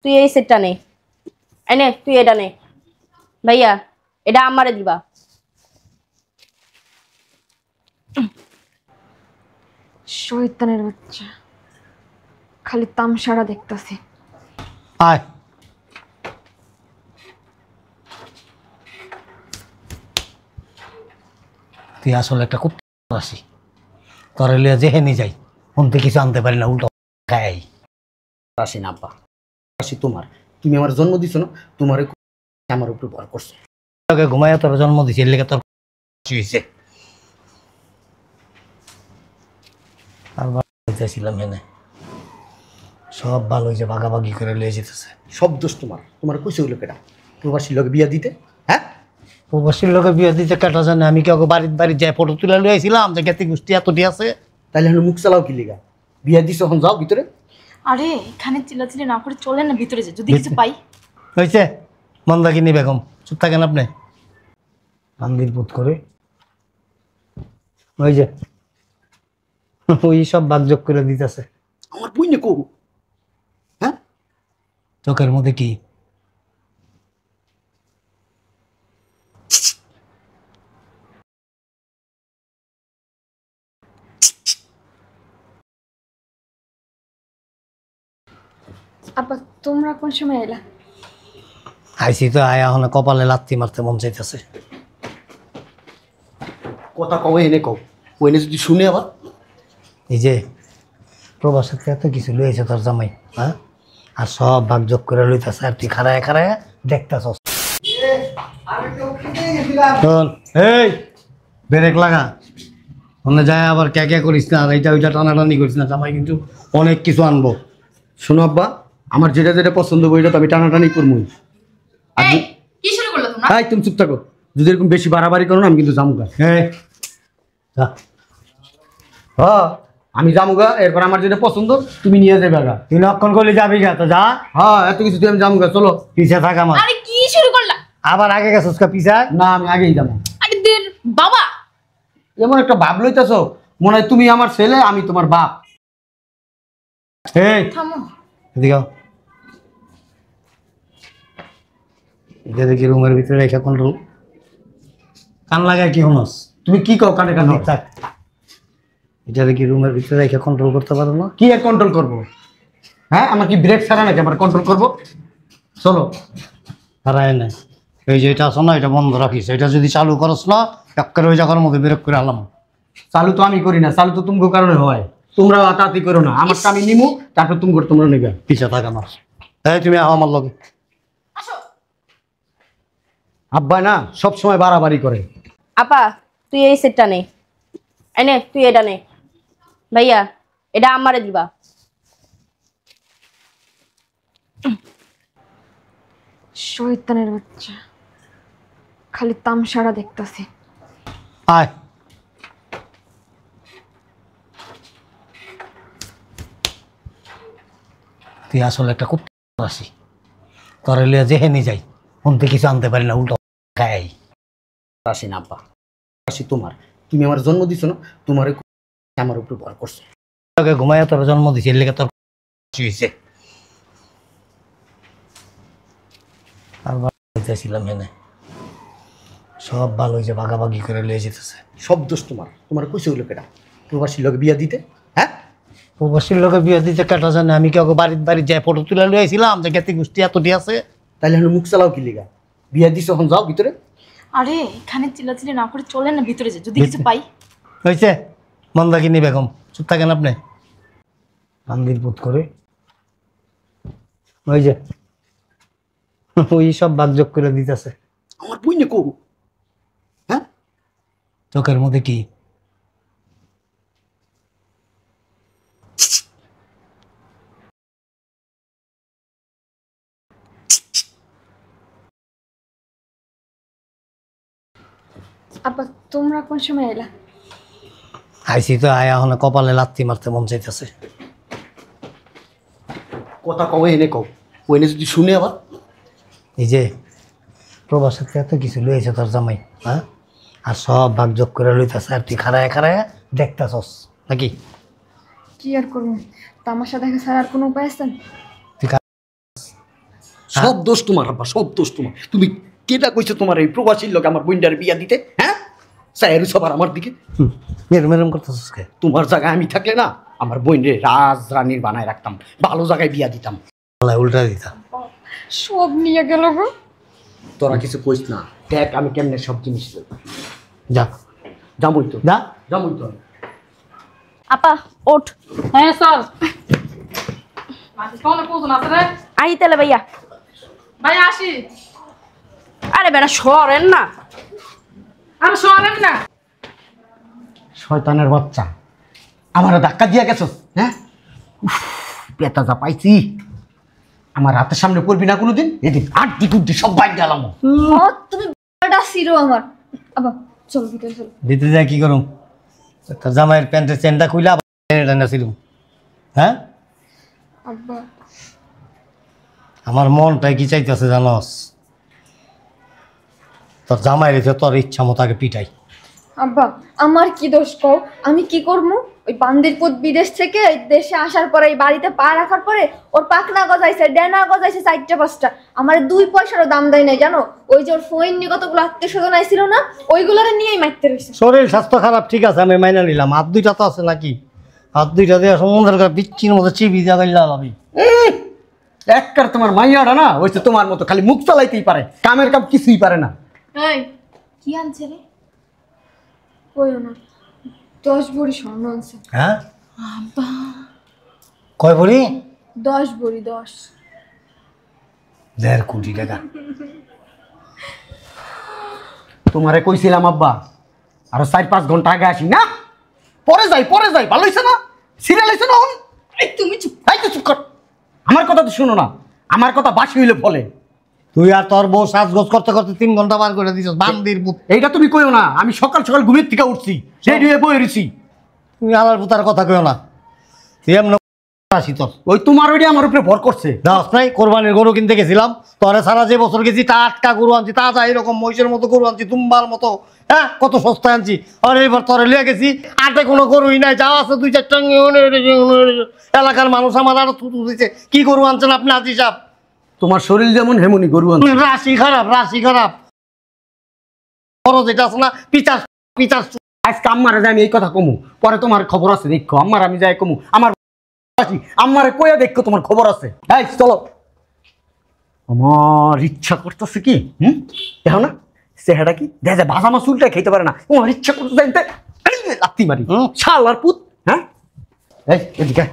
তুই এই সেটটা নে, এনে তুই এটা নে ভাইয়া, এটা আমারে দিবা। শয়তানের বাচ্চা, খালি তামসারা দেখতাছি। আয় তুই আসলে একটা খুব আসি তোর লিয়া যেহেনি যাই শুনতে কিছু আনতে পারি না, উল্টো খাই আসি না আব্বা, আসি তোমার, তুমি আমার জন্ম দিছো না, তোমার আমার উপর ভর করছো। তোকে ঘুমাইয়া তোর জন্ম দিছি, এর লেগে তোর হয়েছে। আর ছিলাম এনে সব ভালো হয়েছে, ভাগাভাগি করে লিয়ে যেতেছে। সব দোষ তোমার, তোমার কইছে হইলো কেটা প্রবাসীর লোক বিয়া দিতে? হ্যাঁ, প্রবাসীর লোকে বিয়ে দিতে কাটা জানে, আমি কি ওকে বাড়ির যাই ফটো তুলে লিয়ে আইছিলাম যে জ্ঞাতি গোষ্ঠী এতটি আছে? তাহলে এখন মুখ চালাও কি লিগা? বিয়া দিছো, এখন যাও ভিতরে। আরে এখানে চিল্লাচিল্লি না করে চলেন না ভিতরে, যে যদি কিছু পাই। হয়েছে মন্দাকিনী বেগম, চুপ থাকেন আপনি। আন্দির পুত করে ওই যে ওই সব বাগযোগ করে দিতেছে। আমার বই নে কো, হ্যাঁ চোখের মধ্যে কি? আব্বা তোমরা কোন সময় এলা? আইসি তো আয়া হলে কপালে লাত্তি মারতে মন চাইতেছে। কথা কও, এনে কও, ওইনে যদি শুনে আবার। এই যে প্রবাসের এত কিছু লইছে তোর জামাই, হ্যাঁ, আর সব ভাগযোগ করে লইতেছে, আর তুই খারায় খারায় দেখতেছ। এই ব্রেক লাগা, ওখানে যায় আবার কে কে করিস না, আর এইটা ওইটা টানাটানি করিস না, জামাই কিন্তু অনেক কিছু আনবো। শোনো আব্বা, আমার যেটা যেটা পছন্দ বইটা তো আমি টানাটানি করবই। কি শুরু করলো তোমরা? হাই, তুমি চুপ থাকো, যদি এরকম বেশি বাড়াবাড়ি করো না আমি কিন্তু জামুগা। হ্যাঁ যা। হ্যাঁ আমি জামুগা, এরপর আমার যেটা পছন্দ তুমি নিয়ে যাবে গা। তুই লক্ষণ করলে যাবি গা, তো যা। হ্যাঁ এত কিছু তুই আমি জামুগা, চলো। পিছে থাক আমার। আরে কি শুরু করলা? আবার আগে গেছিস কা পিছা? না আমি আগেই যাবো। আরে দের বাবা, এমন একটা ভাব লইতেছ মনে হয় তুমি আমার ছেলে, আমি তোমার বাপ। এই থামো। এদিকে আও। এটা দেখি রুমের ভিতরে রেখে কন্ট্রোল কান লাগায় কি হনস? তুমি কি কও কানে কানে? থাক, এটা দেখি রুমের ভিতরে রেখে কন্ট্রোল করতে পারো না? কি আর কন্ট্রোল করবো? হ্যাঁ আমার কি ব্রেক ছাড়া নাকি আমার কন্ট্রোল করবো? চলো। হারায় না, এই যে এটা আসো না, এটা বন্ধ রাখিস, এটা যদি চালু করস না একের ওই জায়গার মধ্যে বেরোক করে আলাম। চালু তো আমি করি না, চালু তো তুমি কারণে হয়। তোমরা আতাতি করো না, আমারটা আমি নিমু, তারপর তুমি তোমরা নেবে। পিছা থাক আমার। এই তুমি আও আমার লগে। আসো। আব্বা না সব সময় বাড়াবাড়ি করে। আপা তুই এই সেটটা নে, এনে তুই এটা নে ভাইয়া, এটা আমারে দিবা। শয়তানের বাচ্চা, খালি তামসারা দেখতাছি। আয় তুই আসলে একটা খুব আসি তোর লিয়া যেহেনি যাই শুনতে কিছু আনতে পারি না, উল্টো খাই। আসি না আব্বা, আসি তোমার, তুমি আমার জন্ম দিছো না, তোমার আমার উপর ভর করছো। তোকে ঘুমাইয়া তোর জন্ম দিছি, এর লেগে তোর হয়েছে। আর ছিলাম এনে সব ভালো হয়েছে, ভাগাভাগি করে লিয়ে যেতেছে। সব দোষ তোমার, তোমার কইছে হইলো কেটা প্রবাসীর লোক বিয়া দিতে? হ্যাঁ, প্রবাসীর লোকে বিয়ে দিতে কাটা জানে, আমি কি ওকে বাড়ির যাই ফটো তুলে লিয়ে আইছিলাম যে জ্ঞাতি গোষ্ঠী এতটি আছে? তাহলে এখন মুখ চালাও কি লিগা? বিয়া দিছো, এখন যাও ভিতরে। আরে এখানে চিল্লাচিল্লি না করে চলেন না ভিতরে, যে যদি কিছু পাই। হয়েছে মন্দাকিনী বেগম, চুপ থাকেন আপনি। আন্দির পুত করে ওই যে ওই সব বাগযোগ করে দিতেছে। আমার বই নে কো, হ্যাঁ চোখের মধ্যে কি? আব্বা তোমরা কোন সময় এলা? আইসি তো আয়া হলে কপালে লাত্তি মারতে মন চাইতেছে। কথা কও, এনে কও, ওইনে যদি শুনে আবার। এই যে প্রবাসের এত কিছু লইছে তোর জামাই, হ্যাঁ, আর সব ভাগযোগ করে লইতেছে, আর তুই খারায় খারায় দেখতেছস নাকি? কি আর করবো, তামাশা দেখা ছাড়া আর কোনো উপায় আছে? সব দোষ তোমার আব্বা, সব দোষ তোমার। তুমি কেটা কইছো তোমার এই প্রবাসীর লোক আমার বোনটার বিয়া দিতে? হ্যাঁ, সাইরু সবার আমার দিকে। মেরম মেরম করতেছিস কে? তোমার জায়গায় আমি থাকলে না আমার বোনরে রাজ রানীর বানায় রাখতাম, ভালো জায়গায় বিয়া দিতাম। উল্টা দিতাম। সব নিয়ে গেল গো। তোরা কিছু কইস না, দেখ আমি কেমনে সব জিনিস দেব। যা যাবই তো, যা। যাবই তো। আপা ওঠ। হ্যাঁ স্যার। কোন কোন আছে রে? আই তাহলে ভাইয়া। ভাই আসি। আরে বেটা সরেন না। আর শোনেন না। শয়তানের বাচ্চা, আমার ধাক্কা দিয়া গেছো। হ্যাঁ, পেতা যা পাইছি। আমার হাতের সামনে পড়বি না কোনোদিন, এদিন আড্ডি কুড্ডি সব বাইক গেলাম। তুমি সিরো আমার আবার চলো ভিতরে চলো। ভিতরে যা কি করুম? তোর জামাইয়ের প্যান্টের চেনটা খুইলা ছিলুম। হ্যাঁ, আব্বা আমার মনটাই কি চাইতেছে জানস? তোর জামাই রেখে তোর ইচ্ছা মতো আগে পিটাই। আব্বা আমার কি দোষ কও? আমি কি করবো? ওই বান্দির পুত বিদেশ থেকে দেশে আসার পরে এই বাড়িতে পা রাখার পরে ওর পাকনা গজাইছে, ডেনা গজাইছে 4টা 5টা। আমার 2 পয়সারও দাম দেয় নাই জানো। ওই যে ওর ফোন নিয়ে কতগুলো আত্মীয় স্বজন আইছিল না, ওইগুলোরে নিয়েই মারতে রয়েছে। শরীর স্বাস্থ্য খারাপ ঠিক আছে, আমি মাইনা নিলাম। হাত দুইটা তো আছে নাকি? হাত দুইটা দিয়ে সমুদ্রের বিচ্ছির মতো চিবি যা গাইলা লাভি। একবার তোমার মাইয়াটা না হয়েছে তোমার মতো, খালি মুখ চালাইতেই পারে, কামের কাম কিছুই পারে না। এই কি আনছে রে? কইও না, 10 ভরি স্বর্ণ আনছে। হ্যাঁ, কয় ভরি? 10 ভরি 10। 1.5 কোটি টাকা। তোমারে কইছিলাম আব্বা আরো 4-5 ঘন্টা আগে আসি না, পরে যাই ভালো হইছে না? সিরিয়াল হইছে না? এই তুমি চুপ, এই তো চুপ কর। আমার কথা তো শুনো না, আমার কথা বাসি হইলে ফলে। তুই আর তোর বউ সাজগোজ করতে করতে 3 ঘন্টা বার করে দিছিস বান্দির পুত। এইটা তুমি কইও না, আমি সকাল সকাল ঘুমের থেকে উঠছি, রেডি হয়ে বই রইছি। তুমি আলার পুতার কথা কইও না। তুই এমন আসি তোর ওই তোমার ওইটা আমার উপরে ভর করছে। দাস নাই, কোরবানির গরু কিনতে গেছিলাম, তোরে সারা যে বছর গেছি টাটকা গরু আনছি, তাজা এরকম মহিষের মতো গরু আনছি, তুম্বার মতো। হ্যাঁ, কত সস্তায় আনছি। আর এবার তোরে লিয়ে গেছি, আটে কোনো গরুই নাই, যা আছে 2-4টা এলাকার মানুষ আমার আরো থুতু দিচ্ছে। কি গরু আনছেন আপনি আজি সাহেব? তোমার শরীর যেমন হেমনি গরু আনছে। রাশি খারাপ, রাশি খারাপ। বড় যেটা আছে না, পিচাস পিচাস। আজকে আম্মারে যাই আমি এই কথা কমু, পরে তোমার খবর আছে দেখো। আম্মার আমি যাই কমু, আমার আম্মারে কইয়া দেখো তোমার খবর আছে। এই চলো। আমার ইচ্ছা করতেছে কি, দেখো না চেহারা কি দেখা যায়, ভাজা মাছ উল্টা খেতে পারে না। আমার ইচ্ছা করতেছে লাত্তি মারি, শালার পুত। হ্যাঁ, এই এদিকে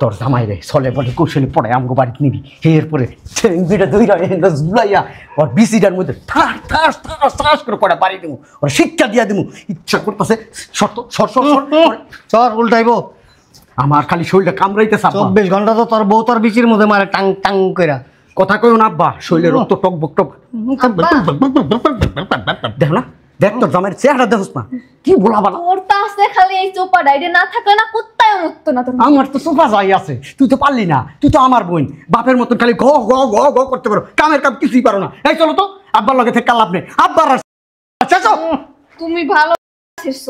তোর জামাই রে চলে বলে কৌশলে পড়ে আমগো বাড়িতে নিবি। এরপরে ছেলেটা দুইটা ওর বিসিটার মধ্যে ঠাস ঠাস ঠাস ঠাস করে পড়ে বাড়ি দেবো, ওর শিক্ষা দিয়া দেবো। ইচ্ছা করতেছে শর্ত সর সর সর চর উল্টাইবো। আমার খালি শরীরটা কামড়াইতেছে। 24 ঘন্টা তো তোর বউ তোর বিচির মধ্যে মারে টাং টাং কইরা। কথা কইও না আব্বা, শরীরে রক্ত টক বক টক। দেখ না, দেখ তোর জামাইয়ের চেহারা দেখোস না, কি বলা বলা। ওর তো আছে খালি এই চোপাটা, এটা না থাকলে না কুত্তায় মুক্ত না তোর। আমার তো সোফা যাই আছে, তুই তো পারলি না। তুই তো আমার বোন, বাপের মতন খালি ঘ ঘ ঘ ঘ করতে পারো, কামের কাম কিছুই পারো না। এই চলো তো, আব্বার লগে থেকে লাভ নেই। আব্বার তুমি ভালো আছিস।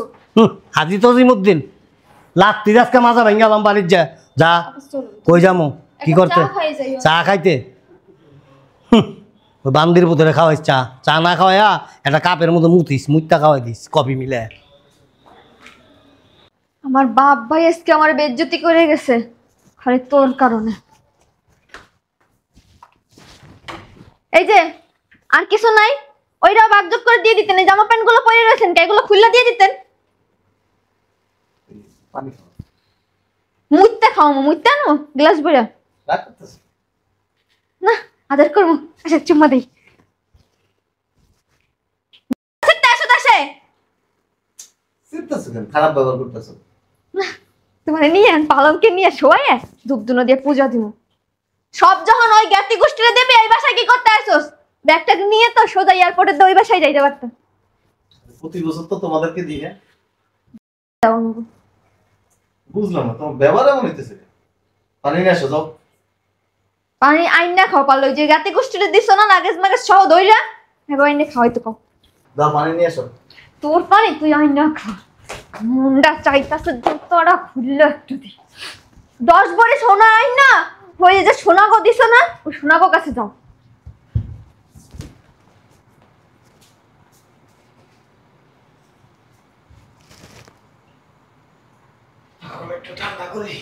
হাজি তজিমুদ্দিন লাত্তি আজকে মাজা ভেঙ্গালাম বাড়ির। যা যা, কই যামু? কি করতে? চা খাইতে। ওই বান্দির পুতরে খাওয়াইস চা। চা না খাওয়াইয়া একটা কাপের মধ্যে মুইতা খাওয়াই দিস কফি মিলে। আমার বাপ ভাই আজকে আমার বেজ্জতি করে গেছে খালি তোর কারণে। এই যে আর কিছু নাই, ওইটাও ভাগযোগ করে দিয়ে দিতেন। এই জামা প্যান্ট গুলো পরে রয়েছেন, এগুলো খুললা দিয়ে দিতেন। মুইতে খাও, মুইতে আনো গ্লাস ভরে না আদর করবো। আচ্ছা চুম্মা দেই। খারাপ ব্যবহার করতেছ না তোমার নিয়ে পালনকে নিয়ে শোয়ে ধূপ ধুনো দিয়ে পূজা দিব। সব যখন ওই জ্ঞাতি গোষ্ঠীরে দেবে, এই বাসায় কি করতে আসোস? ব্যাগটা নিয়ে তো সোজা এয়ারপোর্টে ওই বাসায় যাইতে পারতাম। প্রতি বছর তো তোমাদেরকে দিই। হ্যাঁ বুঝলাম না, তোমার ব্যবহার এমন হইতেছে। পানি নিয়ে আসো, যাও। পানি আইন না খাও পারলো, ওই যে জ্ঞাতি গোষ্ঠীরে দিছ না লাগেজ মাগেজ সহ দইরা, এবার আইনে খাওয়াইতে খাও। যাও পানি নিয়ে আসো। তোর পানি তুই আইন না খা। মুন্ডা চাইতাছে তোরা খুললে একটু দি 10 ভরি সোনা আইন না ওই যে সোনাগো দিছো না, ওই সোনাগো কাছে যাও। একটু ঠান্ডা করি।